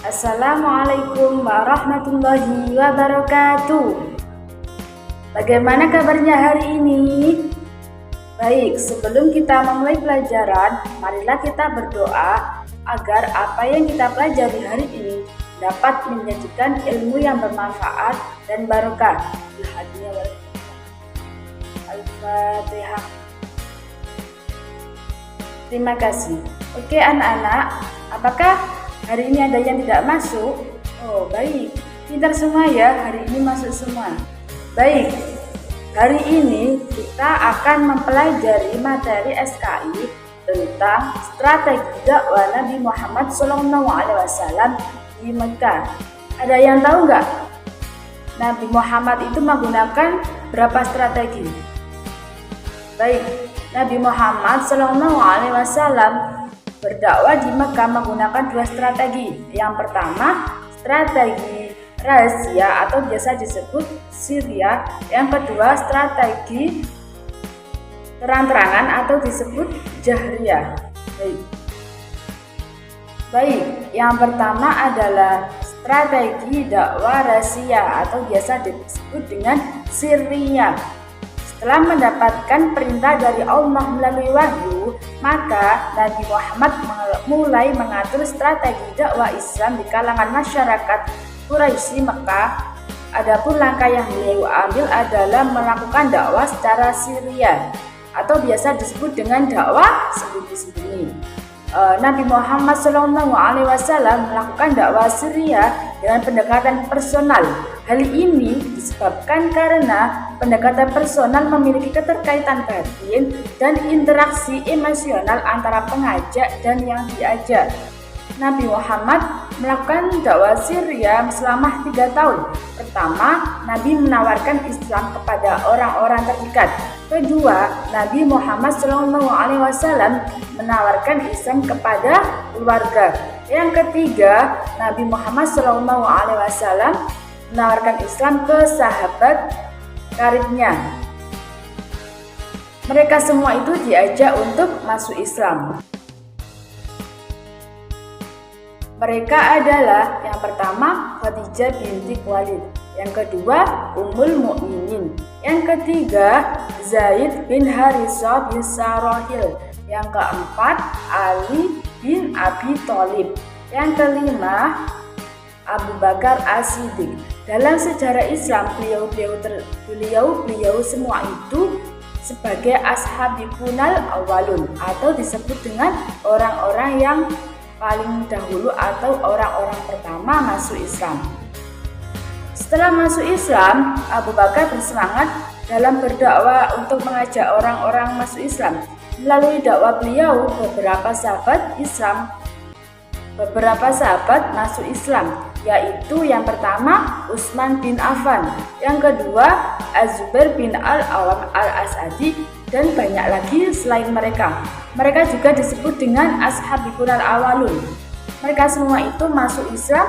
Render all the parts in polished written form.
Assalamualaikum warahmatullahi wabarakatuh. Bagaimana kabarnya hari ini? Baik, sebelum kita memulai pelajaran, marilah kita berdoa agar apa yang kita pelajari hari ini dapat menyajikan ilmu yang bermanfaat dan barokah. Al-Fatihah. Terima kasih. Oke anak-anak, apakah hari ini ada yang tidak masuk? Oh baik, pintar semua ya, hari ini masuk semua. Baik, hari ini kita akan mempelajari materi SKI tentang strategi dakwah Nabi Muhammad SAW di Mekah. Ada yang tahu nggak? Nabi Muhammad itu menggunakan berapa strategi? Baik, Nabi Muhammad SAW berdakwah di Mekah menggunakan dua strategi. Yang pertama, strategi rahasia atau biasa disebut Syria. Yang kedua, strategi terang-terangan atau disebut Jahriyah. Baik, yang pertama adalah strategi dakwah rahasia atau biasa disebut dengan Syria. Setelah mendapatkan perintah dari Allah melalui wahyu, maka Nabi Muhammad mulai mengatur strategi dakwah Islam di kalangan masyarakat Quraisy Mekah. Adapun langkah yang beliau ambil adalah melakukan dakwah secara Syria atau biasa disebut dengan dakwah sembunyi-sembunyi. Nabi Muhammad SAW melakukan dakwah Syria dengan pendekatan personal. Hal ini disebabkan karena pendekatan personal memiliki keterkaitan batin dan interaksi emosional antara pengajak dan yang diajak. Nabi Muhammad melakukan dakwah Syria selama 3 tahun. Pertama, Nabi menawarkan Islam kepada orang-orang terdekat. Kedua, Nabi Muhammad SAW menawarkan Islam kepada keluarga. Yang ketiga, Nabi Muhammad SAW menawarkan Islam ke sahabat karibnya. Mereka semua itu diajak untuk masuk Islam. Mereka adalah yang pertama Khadijah binti Khuwailid, yang kedua Ummul Mukminin, yang ketiga Zaid bin Harithah bin Sarahil, yang keempat Ali bin Abi Thalib, yang kelima Abu Bakar As-Siddiq. Dalam sejarah Islam, beliau semua itu sebagai ashabikунal awalun atau disebut dengan orang-orang yang paling dahulu atau orang-orang pertama masuk Islam. Setelah masuk Islam, Abu Bakar bersemangat dalam berdakwah untuk mengajak orang-orang masuk Islam. Melalui dakwah beliau, beberapa sahabat masuk Islam, yaitu yang pertama Utsman bin Affan, yang kedua Az-Zubair bin Al-Awwam Al-Asadi, dan banyak lagi selain mereka. Mereka juga disebut dengan ashabikunal awalun. Mereka semua itu masuk Islam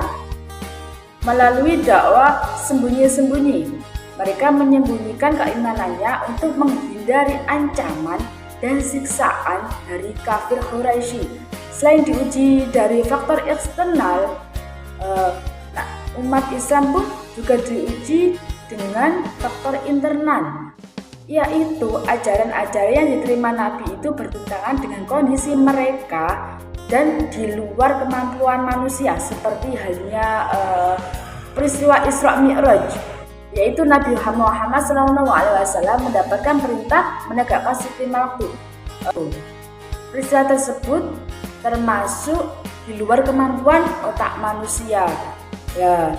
melalui dakwah sembunyi-sembunyi. Mereka menyembunyikan keimanannya untuk menghindari ancaman dan siksaan dari kafir Quraisy. Selain diuji dari faktor eksternal, umat Islam pun juga diuji dengan faktor internal, yaitu ajaran-ajaran yang diterima Nabi itu bertentangan dengan kondisi mereka dan di luar kemampuan manusia, seperti halnya peristiwa Isra Mi'raj, yaitu Nabi Muhammad SAW mendapatkan perintah menegakkan sistem waktu. Peristiwa tersebut termasuk di luar kemampuan otak manusia. Ya.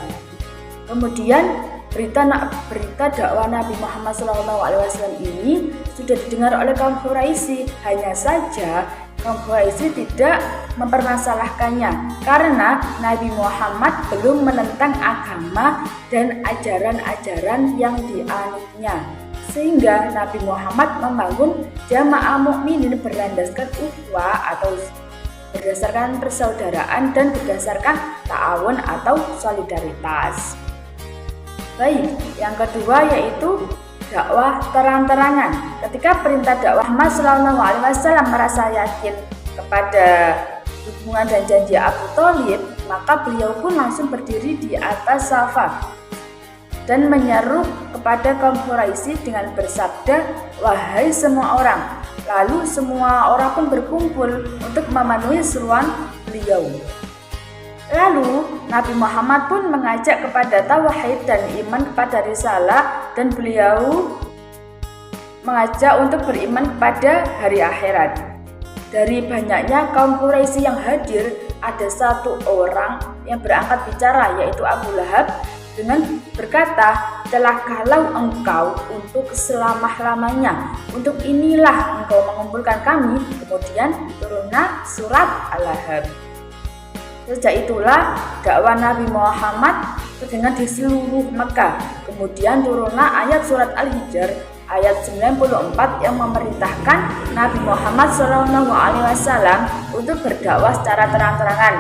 Kemudian berita dakwah Nabi Muhammad SAW ini sudah didengar oleh kaum Quraisy. Hanya saja kaum Quraisy tidak mempermasalahkannya karena Nabi Muhammad belum menentang agama dan ajaran-ajaran yang dianutnya. Sehingga Nabi Muhammad membangun jamaah mukminin berlandaskan ukhuwah atau berdasarkan persaudaraan dan berdasarkan ta'awun atau solidaritas. Baik, yang kedua yaitu dakwah terang-terangan. Ketika perintah dakwah Muhammad SAW merasa yakin kepada dukungan dan janji Abu Thalib, maka beliau pun langsung berdiri di atas Safa dan menyeru kepada kaum Quraisy dengan bersabda, "Wahai semua orang." Lalu semua orang pun berkumpul untuk memenuhi seruan beliau. Lalu Nabi Muhammad pun mengajak kepada tauhid dan iman kepada risalah, dan beliau mengajak untuk beriman kepada hari akhirat. Dari banyaknya kaum Quraisy yang hadir, ada satu orang yang berangkat bicara, yaitu Abu Lahab, dengan berkata, "Celakalah engkau untuk selama-lamanya. Untuk inilah engkau mengumpulkan kami." Kemudian turunlah surat Al-Lahab. Sejak itulah dakwah Nabi Muhammad terdengar di seluruh Mekah. Kemudian turunlah ayat surat Al-Hijr ayat 94 yang memerintahkan Nabi Muhammad SAW untuk berdakwah secara terang-terangan.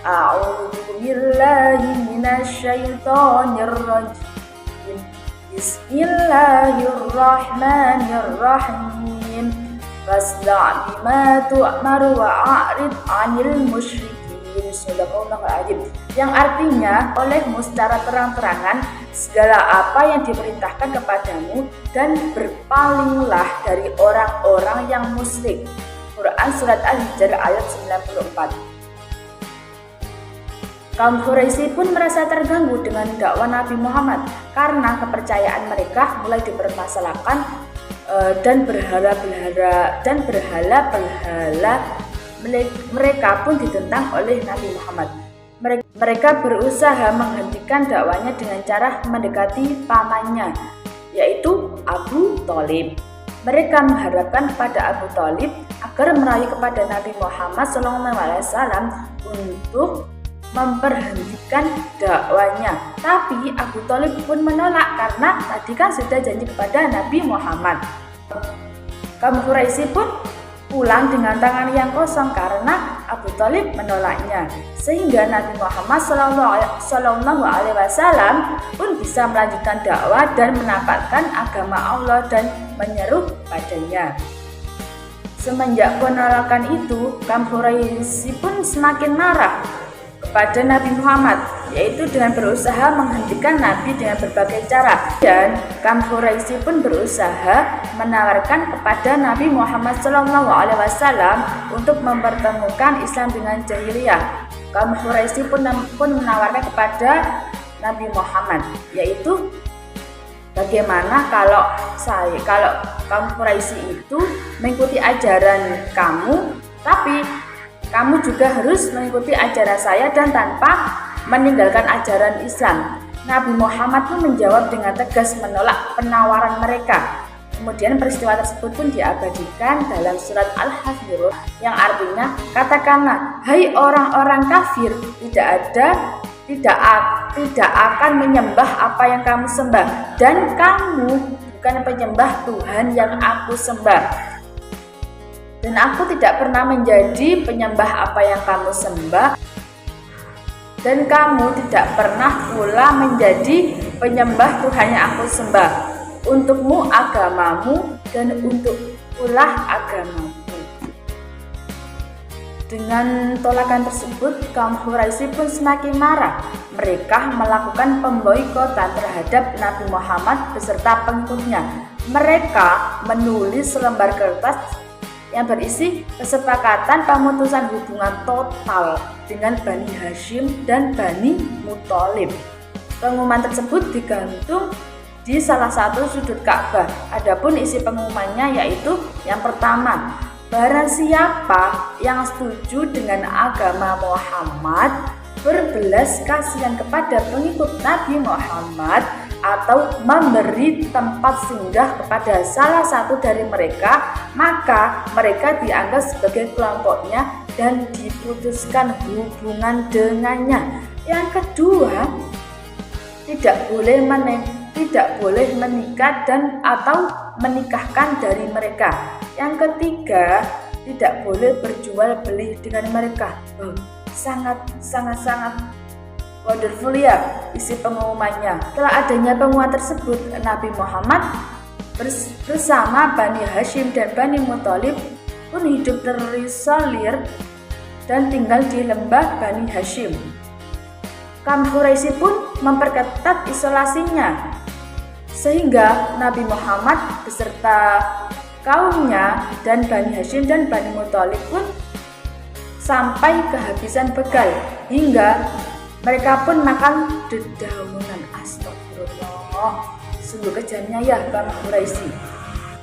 A'udzu billahi minasyaitonir rajim. Bismillahirrahmanirrahim. Fasda' bima tu'mar wa a'rid 'anil musyrikin. Sadaqallahul. Yang artinya, olehmu secara terang-terangan segala apa yang diperintahkan kepadamu dan berpalinglah dari orang-orang yang musyrik. Quran surat Al-Hijr ayat 94. Kaum Quraisy pun merasa terganggu dengan dakwah Nabi Muhammad karena kepercayaan mereka mulai dipermasalahkan dan berhala-berhala mereka pun ditentang oleh Nabi Muhammad. Mereka berusaha menghentikan dakwanya dengan cara mendekati pamannya, yaitu Abu Thalib. Mereka mengharapkan kepada Abu Thalib agar merayu kepada Nabi Muhammad SAW untuk memberhentikan dakwanya. Tapi Abu Thalib pun menolak karena tadi kan sudah janji kepada Nabi Muhammad. Kaum Quraisy pun pulang dengan tangan yang kosong karena Abu Thalib menolaknya, sehingga Nabi Muhammad SAW pun bisa melanjutkan dakwah dan menampakkan agama Allah dan menyeru padanya. Semenjak penolakan itu, kaum Quraisy pun semakin marah kepada Nabi Muhammad, yaitu dengan berusaha menghentikan Nabi dengan berbagai cara. Dan kaum Quraisy pun berusaha menawarkan kepada Nabi Muhammad SAW untuk mempertemukan Islam dengan jahiliyah. Kaum Quraisy pun menawarkan kepada Nabi Muhammad, yaitu bagaimana kalau kaum Quraisy itu mengikuti ajaran kamu, tapi kamu juga harus mengikuti ajaran saya dan tanpa meninggalkan ajaran Islam. Nabi Muhammad pun menjawab dengan tegas menolak penawaran mereka. Kemudian peristiwa tersebut pun diabadikan dalam surat Al-Hajr yang artinya, "Katakanlah, hai orang-orang kafir, tidak akan menyembah apa yang kamu sembah, dan kamu bukan penyembah Tuhan yang aku sembah. Dan aku tidak pernah menjadi penyembah apa yang kamu sembah, dan kamu tidak pernah pula menjadi penyembah Tuhan yang aku sembah. Untukmu agamamu, dan untuk pula agamamu." Dengan tolakan tersebut, kaum Quraisy pun semakin marah. Mereka melakukan pemboikotan terhadap Nabi Muhammad beserta pengikutnya. Mereka menulis selembar kertas yang berisi kesepakatan pemutusan hubungan total dengan Bani Hashim dan Bani Muthalib. Pengumuman tersebut digantung di salah satu sudut Ka'bah. Adapun isi pengumumannya yaitu yang pertama, barang siapa yang setuju dengan agama Muhammad, berbelas kasihan kepada pengikut Nabi Muhammad, atau memberi tempat singgah kepada salah satu dari mereka, maka mereka dianggap sebagai kelompoknya dan diputuskan hubungan dengannya. Yang kedua, tidak boleh menikah dan atau menikahkan dari mereka. Yang ketiga, tidak boleh berjual beli dengan mereka. Sangat wonderful ya isi pengumumannya. Setelah adanya pengumuman tersebut, Nabi Muhammad bersama Bani Hashim dan Bani Muthalib pun hidup terisolir dan tinggal di lembah Bani Hashim. Kaum Quraisy pun memperketat isolasinya, sehingga Nabi Muhammad beserta kaumnya dan Bani Hashim dan Bani Muthalib pun sampai kehabisan bekal, hingga mereka pun makan dedaunan. Astagfirullah, sungguh kejamnya ya kaum Quraisy.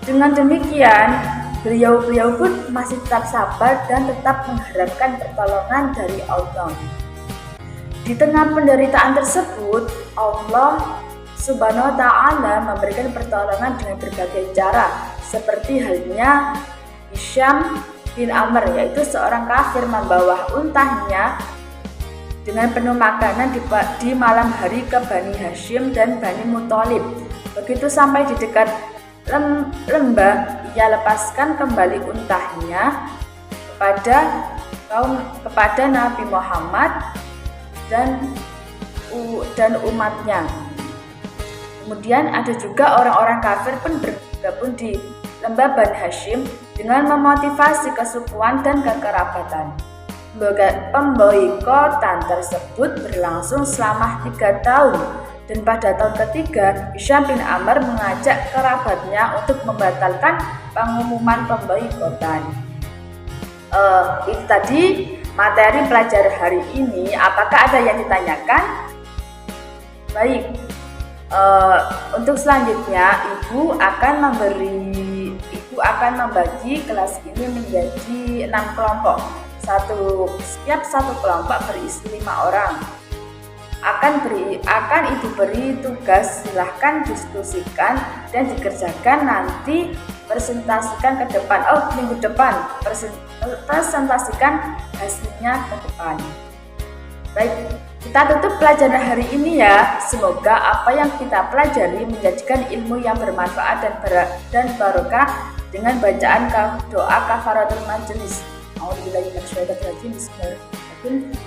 Dengan demikian, beliau pun masih tetap sabar dan tetap mengharapkan pertolongan dari Allah. Di tengah penderitaan tersebut, Allah Subhanahu wa ta'ala memberikan pertolongan dengan berbagai cara, seperti halnya Hisham bin Amr, yaitu seorang kafir membawa untahnya dengan penuh makanan di malam hari ke Bani Hashim dan Bani Muthalib. Begitu sampai di dekat lembah, ia lepaskan kembali untahnya kepada Nabi Muhammad dan umatnya. Kemudian ada juga orang-orang kafir pun bergabung di lembah Bani Hashim dengan memotivasi kesukuan dan kekerabatan. Pemboikotan tersebut berlangsung selama 3 tahun, dan pada tahun ketiga Hisham bin Amr mengajak kerabatnya untuk membatalkan pengumuman pemboikotan. Itu tadi materi pelajaran hari ini. Apakah ada yang ditanyakan? Baik, untuk selanjutnya ibu akan membagi kelas ini menjadi 6 kelompok. Setiap satu kelompok berisi 5 orang. Akan ibu beri tugas, silahkan diskusikan dan dikerjakan, nanti presentasikan ke depan. Minggu depan presentasikan hasilnya ke depan. Baik, kita tutup pelajaran hari ini ya. Semoga apa yang kita pelajari menjadikan ilmu yang bermanfaat dan barokah dengan bacaan doa kafaratul majelis. A'udzubillahi minasyaitonir rajim. Bismillahirrahmanirrahim.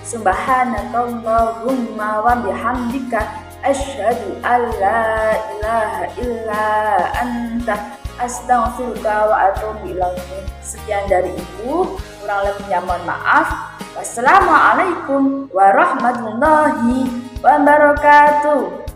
Subhanakallahumma wa bihamdika asyhadu an la ilaha illa anta astaghfiruka wa atubu ilaik. Sekian dari ibu, kurang lebihnya mohon maaf. Wassalamualaikum warahmatullahi wabarakatuh.